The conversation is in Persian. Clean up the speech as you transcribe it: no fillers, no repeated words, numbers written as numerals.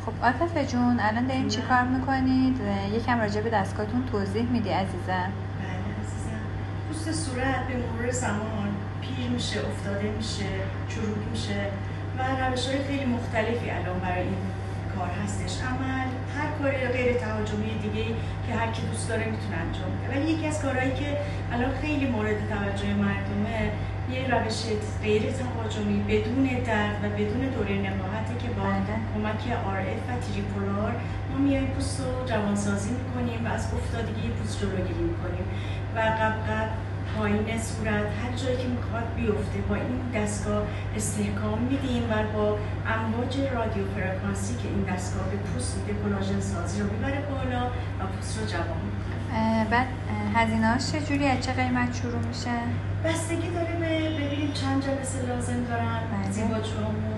خب عاطفه جون الان دارین چی کار میکنید؟ یکم راجع به دستگاهتون توضیح میدی عزیزم؟ بله عزیزم. پوست صورت به مرور زمان پیر میشه، افتاده میشه، چروک میشه و روش‌های خیلی مختلفی الان برای این کار هستش. عمل هر کاری غیر تهاجمی دیگه‌ای که هر کی دوست داره میتونه انجام بده. ولی یکی از کارهایی که الان خیلی مورد توجه مردمه یه روش غیر تهاجمی بدون درد و بدون دوره نقاهتی که با کمک RF و تریپولار ما میایم پوست رو جوانسازی میکنیم و از افتادگی پوست جلوگیری میکنیم و قبقب پایین صورت هر جایی که میخواد بیفته با این دستگاه استحکام میدیم و با امواج رادیو فرکانسی که این دستگاه به پوست میده کلاژن سازی رو میبره بالا و پوست رو جوان میکنه. بعد هزینه‌اش چجوری از چه قیمت شروع میشه؟ بستگی داره ببینیم چند جلسه لازم دارن زیباچوامون